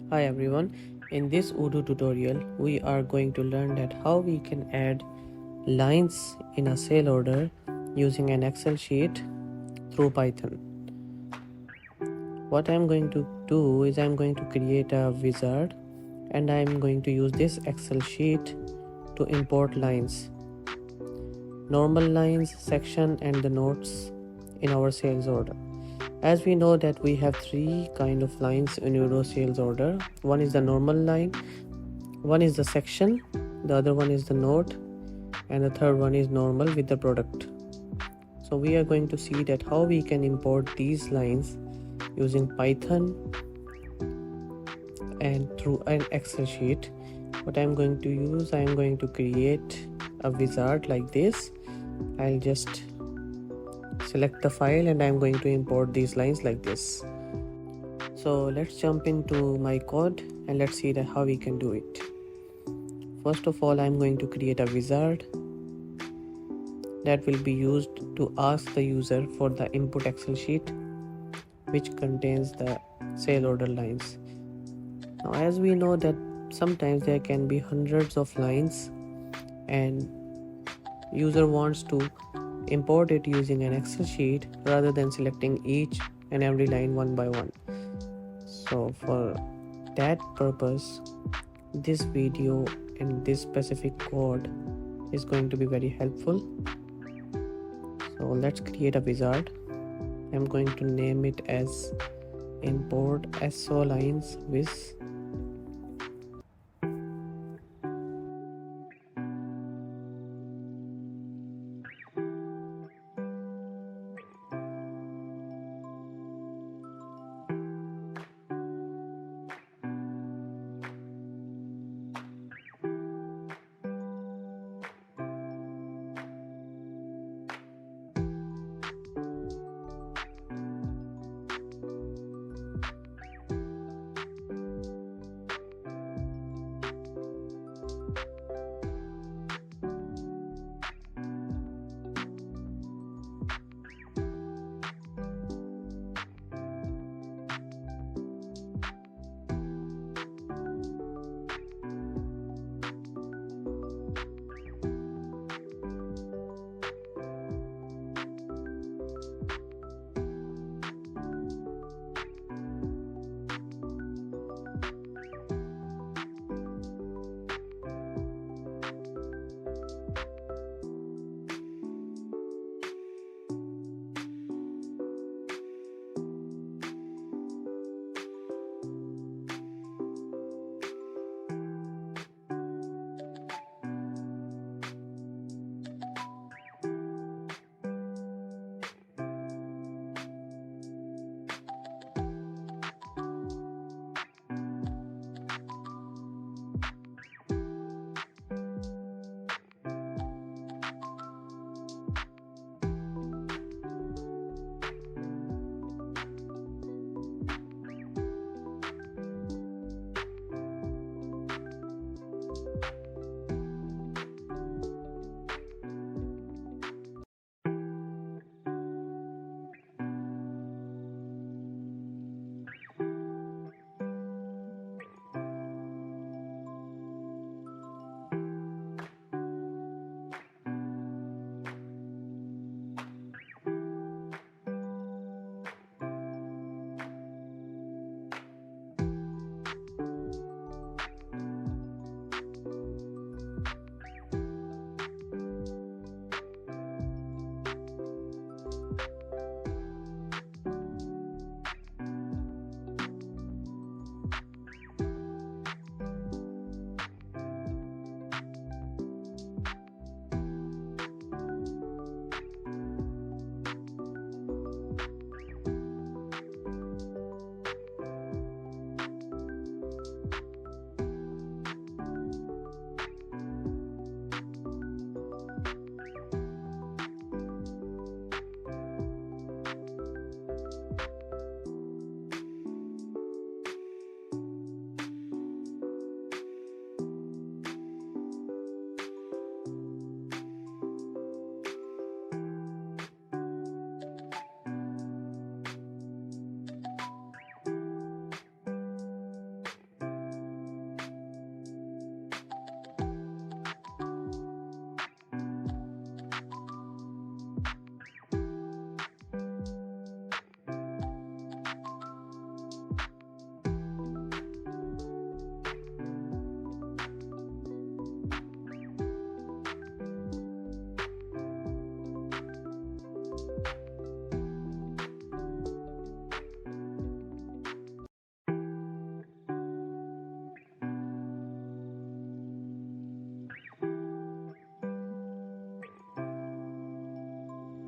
Hi everyone, in this Odoo tutorial we are going to learn that how we can add lines in a sale order using an Excel sheet through Python. What I'm going to do is I'm going to create a wizard and I'm going to use this Excel sheet to import lines, normal lines, section and the notes in our sales order. As we know that we have three kind of lines in Odoo sales order. One is the normal line, one is the section, the other one is the note, and the third one is normal with the product. So we are going to see that how we can import these lines using Python and through an Excel sheet. What I'm going to use, I'm going to create a wizard like this. I'll just select the file and I'm going to import these lines like this. So let's jump into my code and let's see that how we can do it. First of all, I'm going to create a wizard that will be used to ask the user for the input Excel sheet which contains the sale order lines. Now as we know that sometimes there can be hundreds of lines and user wants to import it using an Excel sheet rather than selecting each and every line one by one. So for that purpose, this video and this specific code is going to be very helpful. So let's create a wizard. I'm going to name it as import SO lines with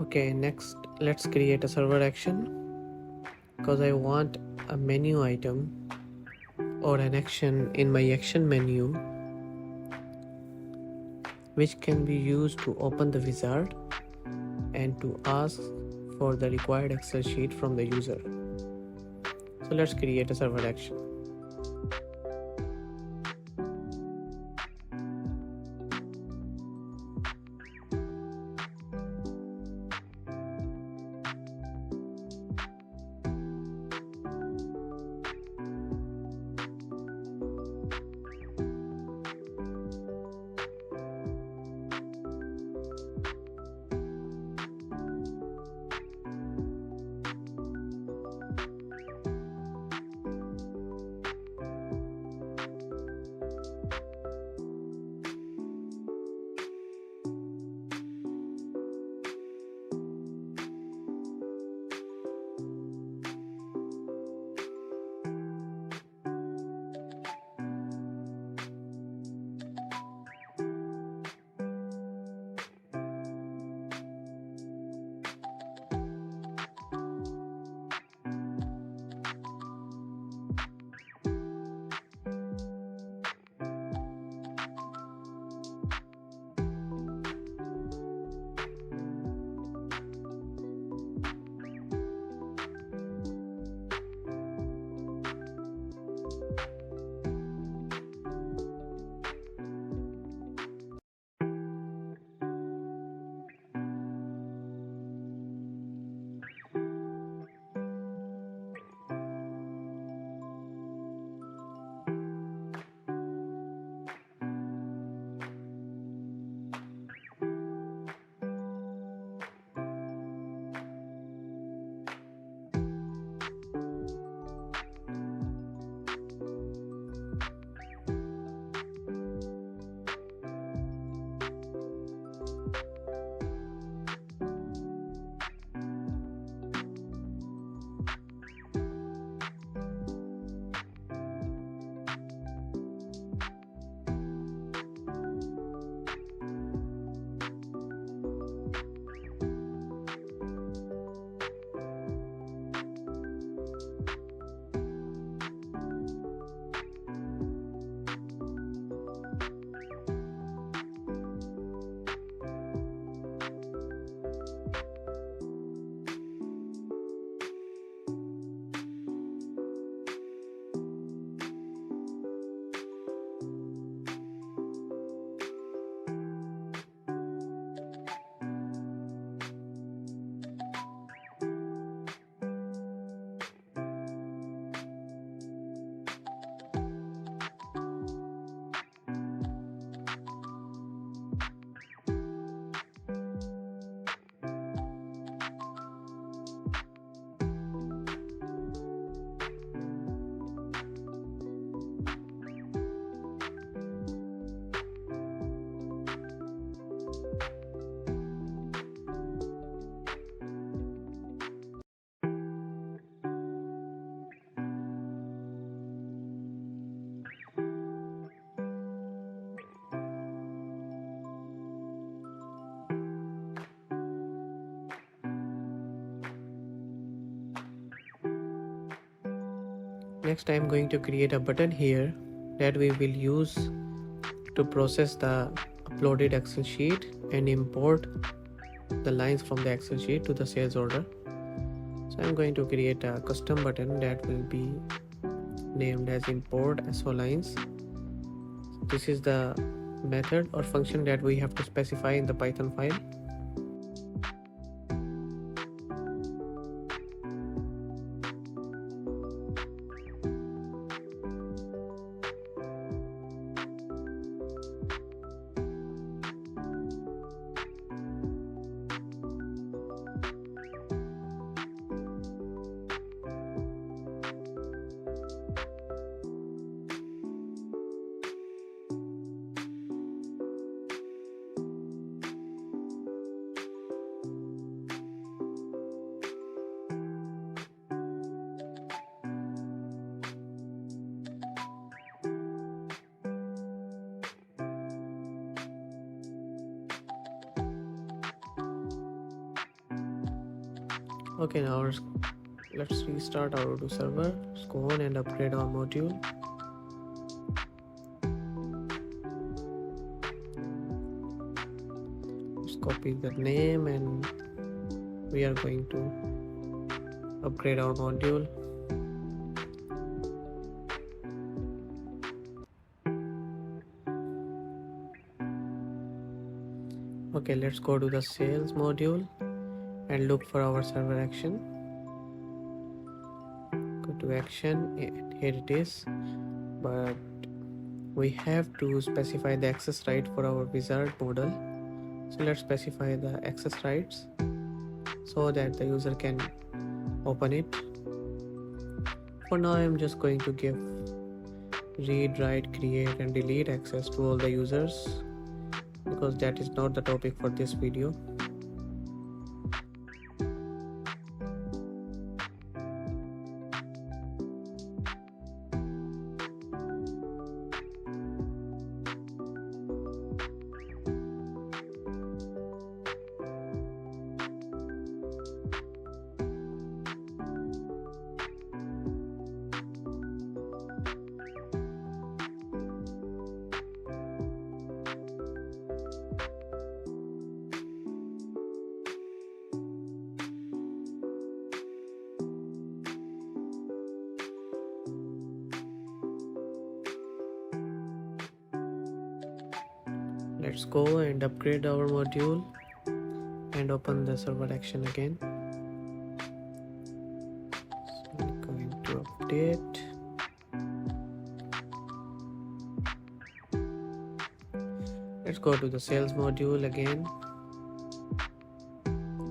Okay, next let's create a server action, because I want a menu item or an action in my action menu which can be used to open the wizard and to ask for the required Excel sheet from the user. So let's create a server action. Next, I'm going to create a button here that we will use to process the uploaded Excel sheet and import the lines from the Excel sheet to the sales order. So I'm going to create a custom button that will be named as import SO lines. This is the method or function that we have to specify in the Python file. Okay, now let's restart our Odoo server. Let's go on and upgrade our module. Let's copy the name and we are going to upgrade our module. Okay, let's go to the sales module and look for our server action. Go to action, here it is, but we have to specify the access right for our wizard model. So let's specify the access rights so that the user can open it. For now, I'm just going to give read, write, create and delete access to all the users because that is not the topic for this video. Let's go and upgrade our module and open the server action again. So I'm going to update. Let's go to the sales module again.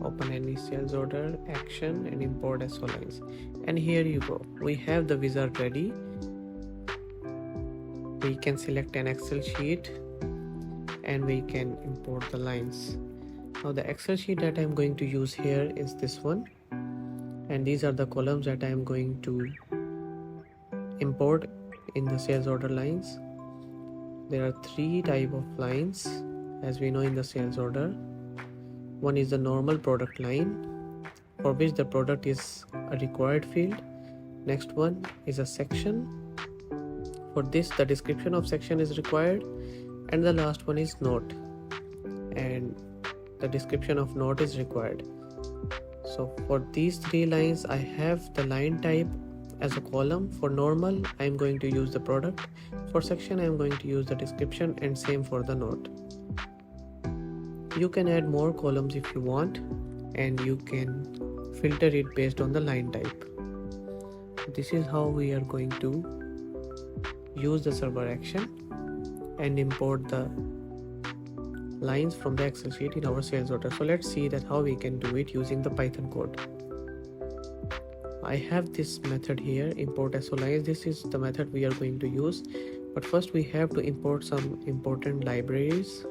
Open any sales order, action and import SO lines. And here you go. We have the wizard ready. We can select an Excel sheet and we can import the lines. Now the Excel sheet that I'm going to use here is this one, and these are the columns that I'm going to import in the sales order lines. There are three types of lines as we know in the sales order. One is the normal product line for which the product is a required field. Next one is a section. For this the description of section is required. And the last one is note, and the description of note is required. So for these three lines I have the line type as a column. For normal I'm going to use the product. For section I'm going to use the description, and same for the note. You can add more columns if you want, and you can filter it based on the line type. This is how we are going to use the server action and import the lines from the Excel sheet in our sales order. So let's see that how we can do it using the Python code. I have this method here, import SO lines. This is the method we are going to use, but first we have to import some important libraries.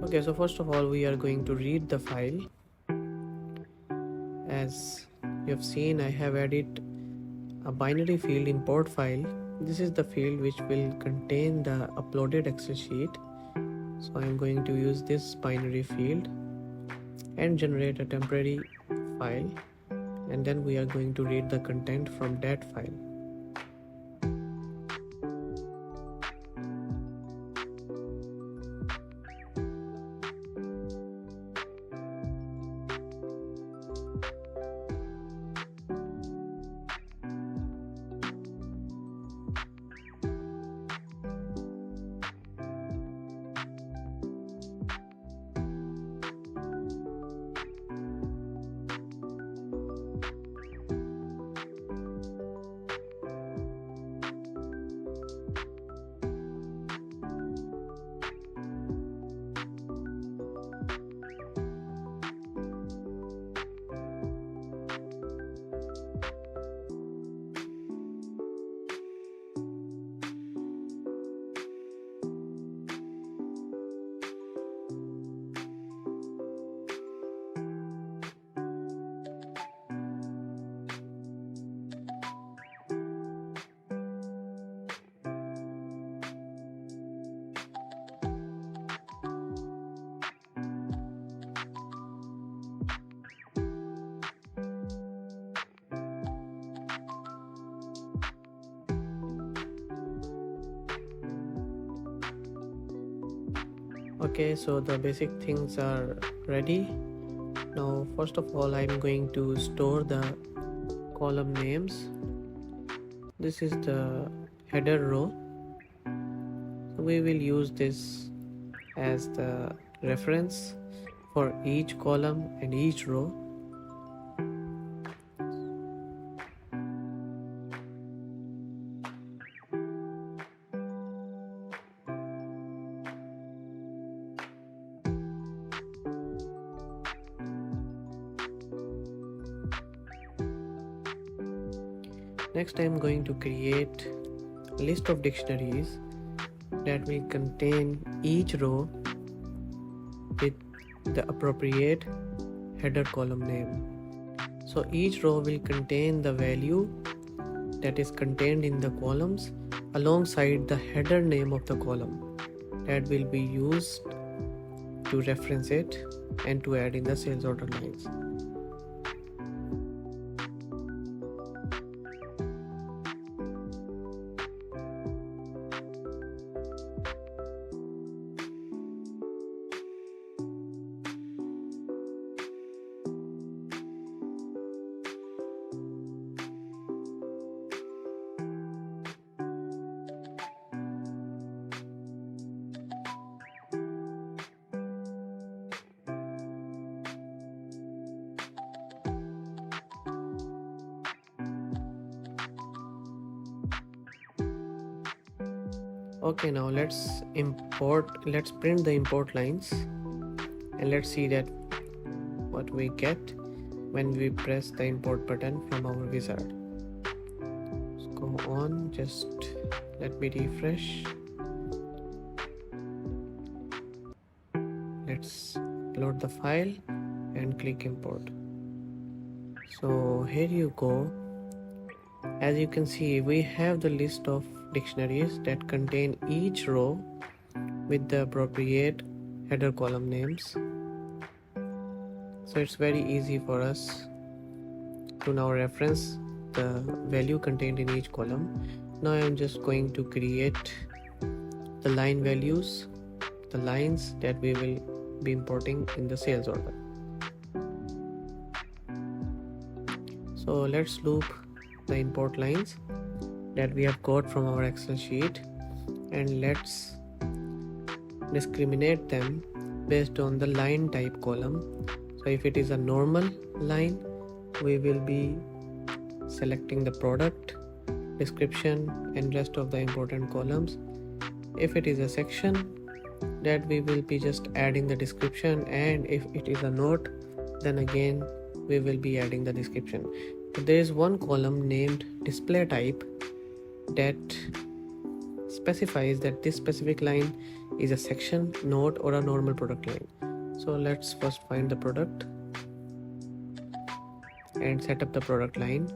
Okay, so first of all we are going to read the file. As you have seen, I have added a binary field import file. This is the field which will contain the uploaded Excel sheet. So I am going to use this binary field and generate a temporary file, and then we are going to read the content from that file. Okay, so the basic things are ready. Now first of all, I'm going to store the column names. This is the header row, so we will use this as the reference for each column and each row. Next, I'm going to create a list of dictionaries that will contain each row with the appropriate header column name. So each row will contain the value that is contained in the columns alongside the header name of the column that will be used to reference it and to add in the sales order lines. Okay, now let's print the import lines and let's see that what we get when we press the import button from our wizard. Let's go on, just let me refresh. Let's load the file and click import. So here you go. As you can see, we have the list of dictionaries that contain each row with the appropriate header column names. So it's very easy for us to now reference the value contained in each column. Now I'm just going to create the line values, the lines that we will be importing in the sales order. So let's loop the import lines that we have got from our Excel sheet and let's discriminate them based on the line type column. So if it is a normal line, we will be selecting the product, description and rest of the important columns. If it is a section, that we will be just adding the description, and if it is a note, then again we will be adding the description. But there is one column named display type that specifies that this specific line is a section, note or a normal product line. So let's first find the product and set up the product line.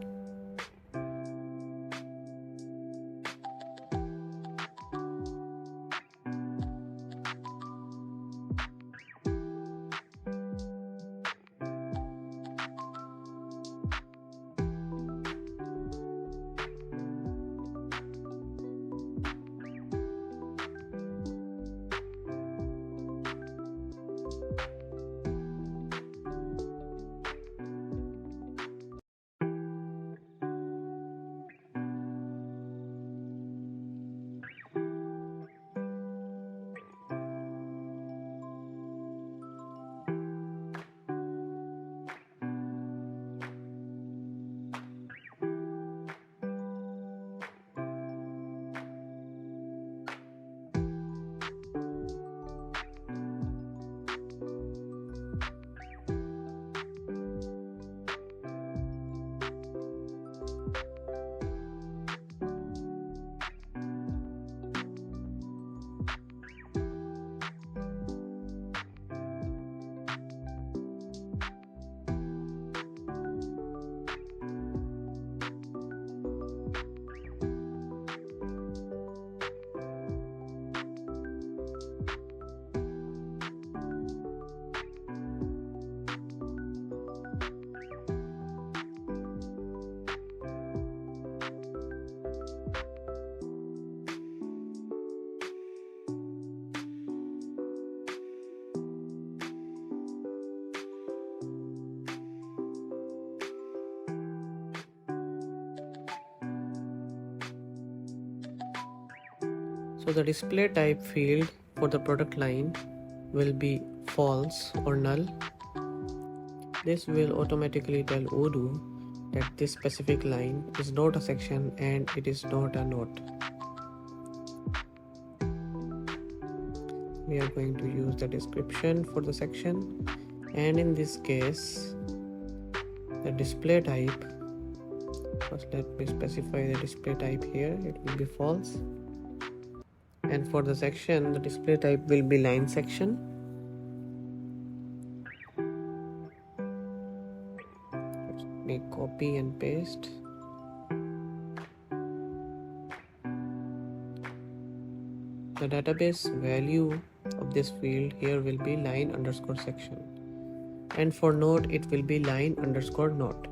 So the display type field for the product line will be false or null. This will automatically tell Odoo that this specific line is not a section and it is not a note. We are going to use the description for the section, and in this case the display type, first let me specify the display type here, it will be false, and for the section the display type will be line section. Let me copy and paste. The database value of this field here will be line underscore section, and for note it will be line underscore note.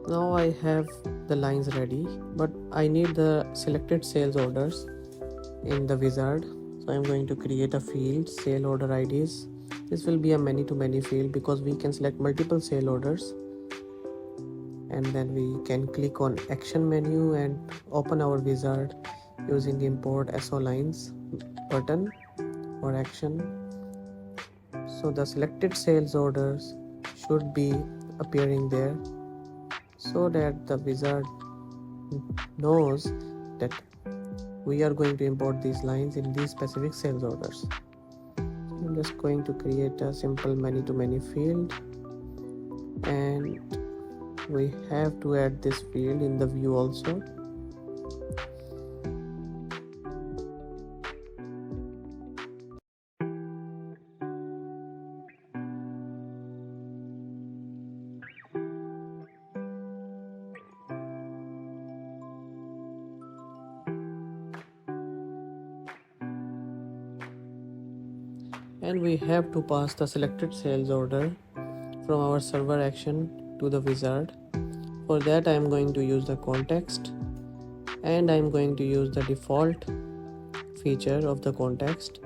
Now I have the lines ready, but I need the selected sales orders in the wizard. So I'm going to create a field, sale order IDs. This will be a many-to-many field because we can select multiple sale orders, and then we can click on action menu and open our wizard using import SO lines button or action. So the selected sales orders should be appearing there, so that the wizard knows that we are going to import these lines in these specific sales orders. I'm just going to create a simple many-to-many field, and we have to add this field in the view also. And we have to pass the selected sales order from our server action to the wizard. For that I am going to use the context, and I am going to use the default feature of the context.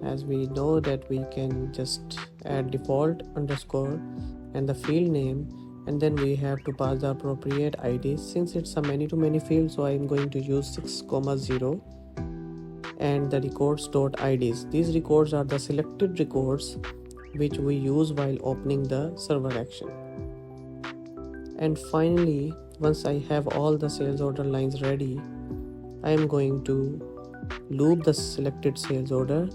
As we know that we can just add default underscore and the field name, and then we have to pass the appropriate ID. Since it's a many-to-many field, so I am going to use 6,0 and the records.ids. These records are the selected records which we use while opening the server action. And finally, once I have all the sales order lines ready, I am going to loop the selected sales order,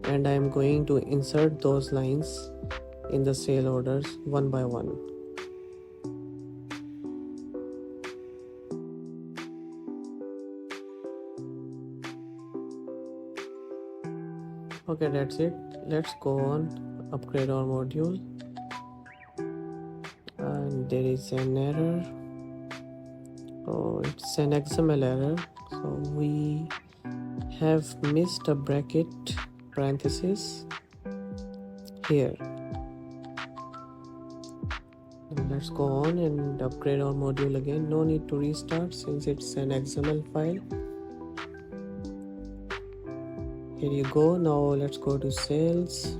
and I am going to insert those lines in the sale orders one by one. Okay, that's it. Let's go on, upgrade our module. And there is an error. Oh, it's an XML error. So we have missed a bracket parenthesis here. Now let's go on and upgrade our module again. No need to restart since it's an XML file. Here you go. Now let's go to sales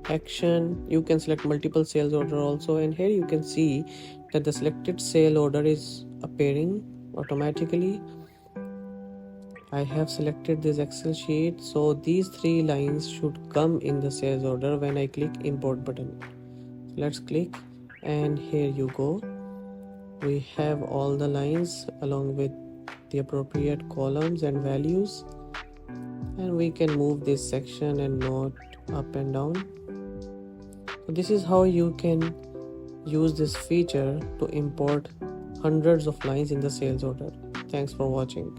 action. You can select multiple sales order also, and here you can see that the selected sale order is appearing automatically. I have selected this Excel sheet, so these 3 lines should come in the sales order when I click import button. Let's click, and here you go. We have all the lines along with the appropriate columns and values, and we can move this section and note up and down. So this is how you can use this feature to import hundreds of lines in the sales order. Thanks for watching.